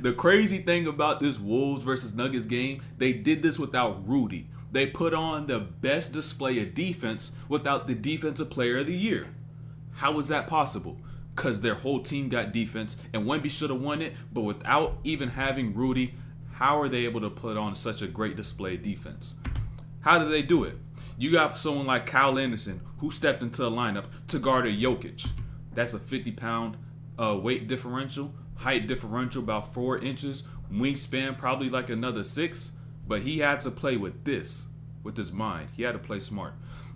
The crazy thing about this Wolves versus Nuggets game, they did this without Rudy. They put on the best display of defense without the defensive player of the year. How was that possible? Because their whole team got defense, and Wemby should have won it, but without even having Rudy, how are they able to put on such a great display of defense? How did they do it? You got someone like Karl Anderson who stepped into the lineup to guard a Jokic. That's a 50-pound weight differential, height differential about 4 inches, wingspan probably like another 6, but he had to play with his mind. He had to play smart.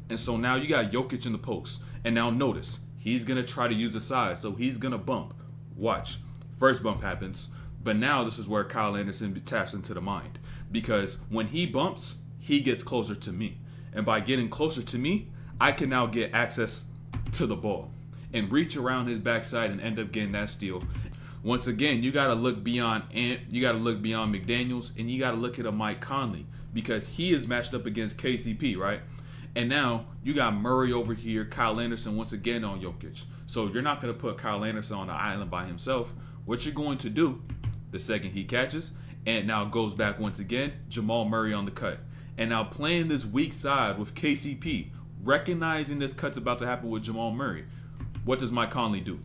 And so now you got Jokic in the post. And now notice, he's going to try to use the size, so he's going to bump. Watch. First bump happens, but now this is where Karl Anderson taps into the mind. Because when he bumps, he gets closer to me. And by getting closer to me, I can now get access to the ball and reach around his backside and end up getting that steal. Once again, you got to look beyond Ant, you got to look beyond McDaniels, and you got to look at a Mike Conley because he is matched up against KCP, right? And now you got Murray over here, Kyle Anderson once again on Jokic. So you're not going to put Kyle Anderson on the island by himself. What you're going to do, the second he catches, and now goes back once again, Jamal Murray on the cut. And now playing this weak side with KCP, recognizing this cut's about to happen with Jamal Murray, what does Mike Conley do?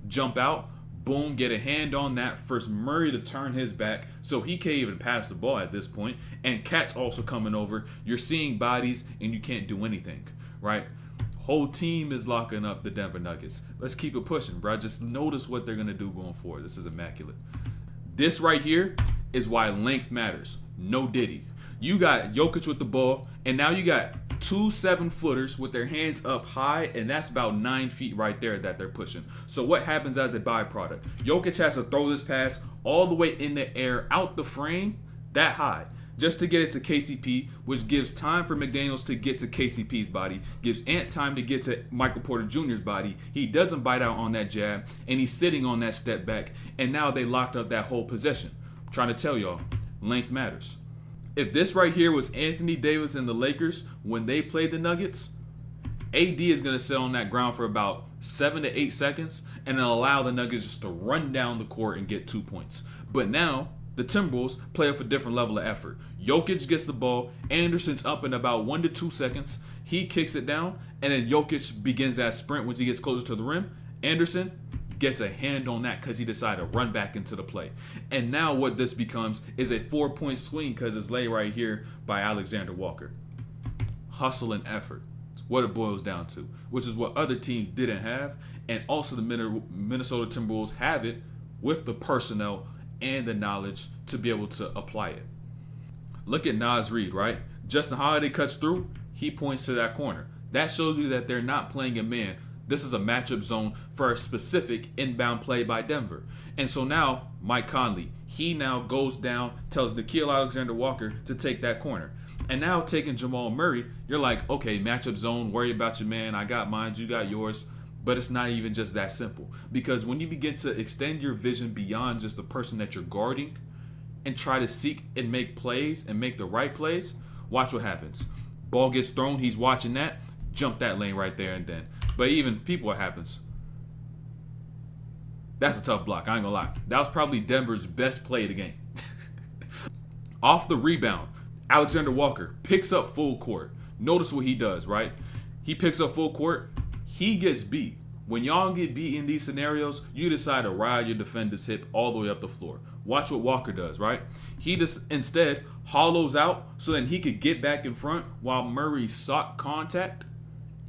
Jump out, boom, get a hand on that, force Murray to turn his back so he can't even pass the ball at this point. And Cat's also coming over. You're seeing bodies and you can't do anything, right? Whole team is locking up the Denver Nuggets. Let's keep it pushing, bro. Just notice what they're going to do going forward. This is immaculate. This right here is why length matters. No Diddy. You got Jokic with the ball, and now you got 2 7-footers with their hands up high, and that's about 9 feet right there that they're pushing. So what happens as a byproduct? Jokic has to throw this pass all the way in the air, out the frame, that high, just to get it to KCP, which gives time for McDaniels to get to KCP's body, gives Ant time to get to Michael Porter Jr.'s body. He doesn't bite out on that jab, and he's sitting on that step back, and now they locked up that whole possession. I'm trying to tell y'all, length matters. If this right here was Anthony Davis and the Lakers when they played the Nuggets, AD is going to sit on that ground for about 7 to 8 seconds and then allow the Nuggets just to run down the court and get 2 points. But now the Timberwolves play up a different level of effort. Jokic gets the ball. Anderson's up in about 1 to 2 seconds. He kicks it down, and then Jokic begins that sprint once he gets closer to the rim. Anderson gets a hand on that because he decided to run back into the play. And now what this becomes is a 4-point swing because it's laid right here by Alexander Walker. Hustle and effort. It's what it boils down to, which is what other teams didn't have. And also the Minnesota Timberwolves have it with the personnel and the knowledge to be able to apply it. Look at Naz Reid, right? Justin Holiday cuts through. He points to that corner. That shows you that they're not playing a man. This is a matchup zone for a specific inbound play by Denver. And so now, Mike Conley, he now goes down, tells Nickeil Alexander Walker to take that corner. And now taking Jamal Murray, you're like, okay, matchup zone, worry about your man. I got mine, you got yours. But it's not even just that simple. Because when you begin to extend your vision beyond just the person that you're guarding and try to seek and make plays and make the right plays, watch what happens. Ball gets thrown, he's watching that, jump that lane right there and then. But even people, what happens? That's a tough block. I ain't gonna lie. That was probably Denver's best play of the game. Off the rebound, Alexander Walker picks up full court. Notice what he does, right? He picks up full court. He gets beat. When y'all get beat in these scenarios, you decide to ride your defender's hip all the way up the floor. Watch what Walker does, right? He just instead hollows out so then he could get back in front while Murray sought contact.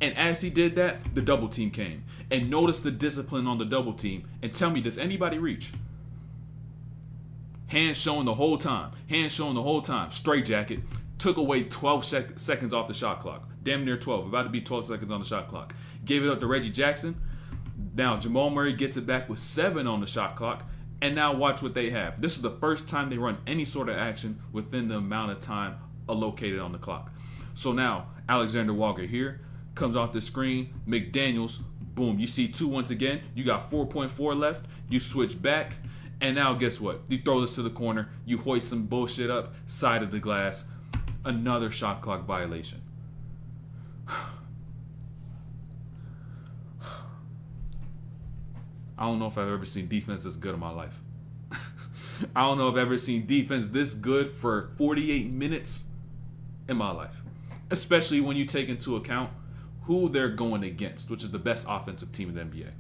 And as he did that, the double team came. And notice the discipline on the double team. And tell me, does anybody reach? Hands showing the whole time. Hands showing the whole time. Straight jacket. Took away 12 seconds off the shot clock. Damn near 12. About to be 12 seconds on the shot clock. Gave it up to Reggie Jackson. Now Jamal Murray gets it back with 7 on the shot clock. And now watch what they have. This is the first time they run any sort of action within the amount of time allocated on the clock. So now Alexander Walker here. Comes off the screen, McDaniels, boom. You see 2 once again. You got 4.4 left. You switch back. And now guess what? You throw this to the corner. You hoist some bullshit up, side of the glass. Another shot clock violation. I don't know if I've ever seen defense this good in my life. I don't know if I've ever seen defense this good for 48 minutes in my life. Especially when you take into account who they're going against, which is the best offensive team in the NBA.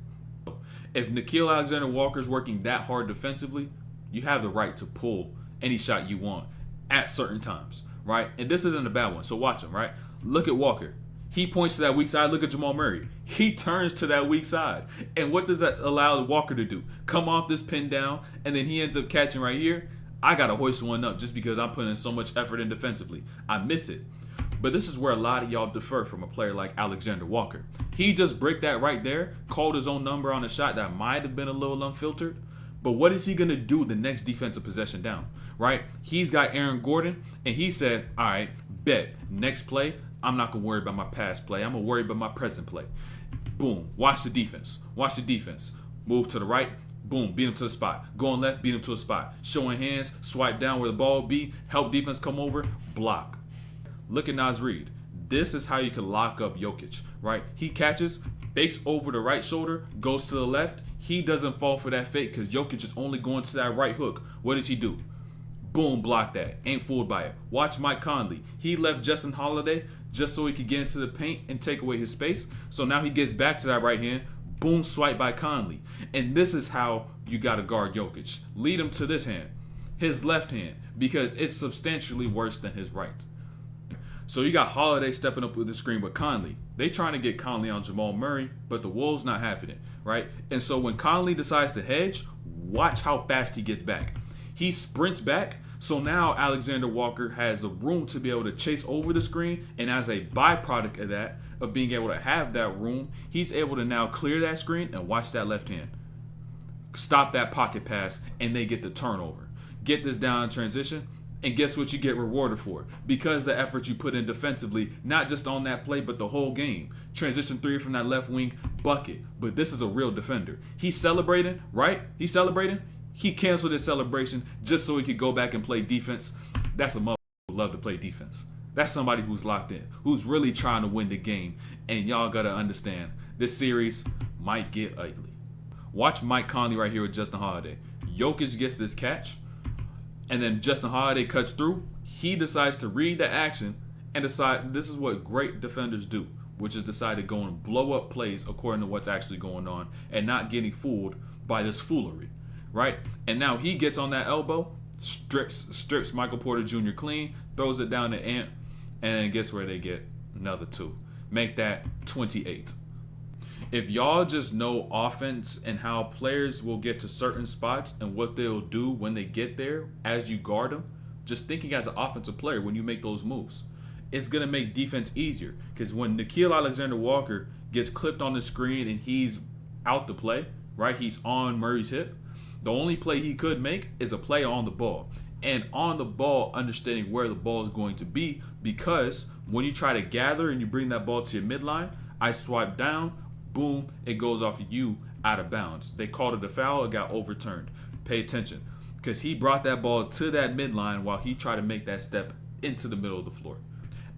If Nickeil Alexander Walker is working that hard defensively, you have the right to pull any shot you want at certain times, right? And this isn't a bad one, so watch him, right? Look at Walker. He points to that weak side. Look at Jamal Murray. He turns to that weak side. And what does that allow Walker to do? Come off this pin down, and then he ends up catching right here. I got to hoist one up just because I'm putting in so much effort in defensively. I miss it. But this is where a lot of y'all defer from a player like Alexander Walker. He just bricked that right there, called his own number on a shot that might have been a little unfiltered. But what is he going to do the next defensive possession down, right? He's got Aaron Gordon, and he said, all right, bet, next play, I'm not going to worry about my past play. I'm going to worry about my present play. Boom. Watch the defense. Watch the defense. Move to the right. Boom. Beat him to the spot. Going left. Beat him to a spot. Showing hands. Swipe down where the ball be. Help defense come over. Block. Look at Naz Reid. This is how you can lock up Jokic, right? He catches, fakes over the right shoulder, goes to the left. He doesn't fall for that fake because Jokic is only going to that right hook. What does he do? Boom, block that. Ain't fooled by it. Watch Mike Conley. He left Justin Holiday just so he could get into the paint and take away his space. So now he gets back to that right hand. Boom, swipe by Conley. And this is how you got to guard Jokic. Lead him to this hand, his left hand, because it's substantially worse than his right. So you got Holiday stepping up with the screen with Conley. They trying to get Conley on Jamal Murray, but the Wolves not having it, right? And so when Conley decides to hedge, watch how fast he gets back. He sprints back, so now Alexander Walker has the room to be able to chase over the screen, and as a byproduct of that, of being able to have that room, he's able to now clear that screen and watch that left hand. Stop that pocket pass, and they get the turnover. Get this down in transition, and guess what you get rewarded for? Because the effort you put in defensively, not just on that play, but the whole game. Transition three from that left wing, bucket. But this is a real defender. He's celebrating, right? He's celebrating. He canceled his celebration just so he could go back and play defense. That's a mother who love to play defense. That's somebody who's locked in, who's really trying to win the game. And y'all got to understand, this series might get ugly. Watch Mike Conley right here with Justin Holiday. Jokic gets this catch, and then Justin Holiday cuts through. He decides to read the action and decide this is what great defenders do, which is decide to go and blow up plays according to what's actually going on and not getting fooled by this foolery, right? And now he gets on that elbow, strips Michael Porter Jr. clean, throws it down to Ant, and then guess where they get? Another two. Make that 28. If y'all just know offense and how players will get to certain spots and what they'll do when they get there as you guard them, just thinking as an offensive player when you make those moves, it's going to make defense easier. Because when Nickeil Alexander Walker gets clipped on the screen and he's out the play, right? He's on Murray's hip. The only play he could make is a play on the ball. And on the ball, understanding where the ball is going to be, because when you try to gather and you bring that ball to your midline, I swipe down, boom, it goes off of you out of bounds. They called it a foul, it got overturned. Pay attention, because he brought that ball to that midline while he tried to make that step into the middle of the floor.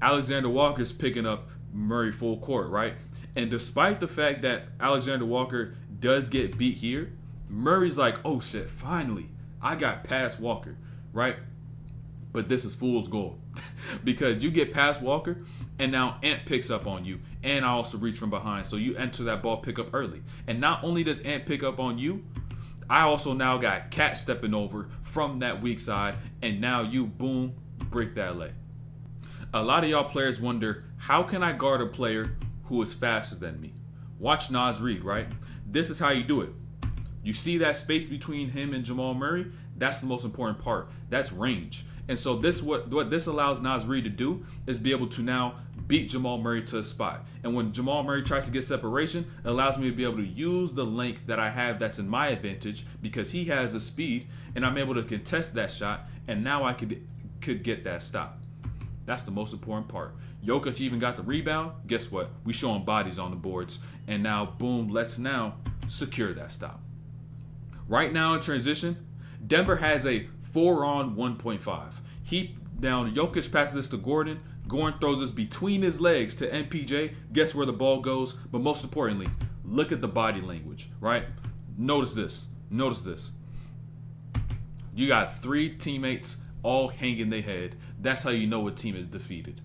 Alexander Walker's picking up Murray full court, right? And despite the fact that Alexander Walker does get beat here, Murray's like, oh shit, finally, I got past Walker, right? But this is fool's gold because you get past Walker and now Ant picks up on you, and I also reach from behind, so you enter that ball pickup early. And not only does Ant pick up on you, I also now got Cat stepping over from that weak side, and now you, boom, break that leg. A lot of y'all players wonder, how can I guard a player who is faster than me? Watch Naz Reid, right? This is how you do it. You see that space between him and Jamal Murray? That's the most important part. That's range. And so this what this allows Naz Reid to do is be able to now beat Jamal Murray to a spot. And when Jamal Murray tries to get separation, it allows me to be able to use the length that I have that's in my advantage because he has the speed, and I'm able to contest that shot, and now I could get that stop. That's the most important part. Jokic even got the rebound. Guess what? We showing bodies on the boards. And now, boom, let's now secure that stop. Right now in transition, Denver has a 4-on 1.5. Jokic passes this to Gordon. Gordon throws this between his legs to MPJ. Guess where the ball goes? But most importantly, look at the body language, right? Notice this. You got three teammates all hanging their head. That's how you know a team is defeated.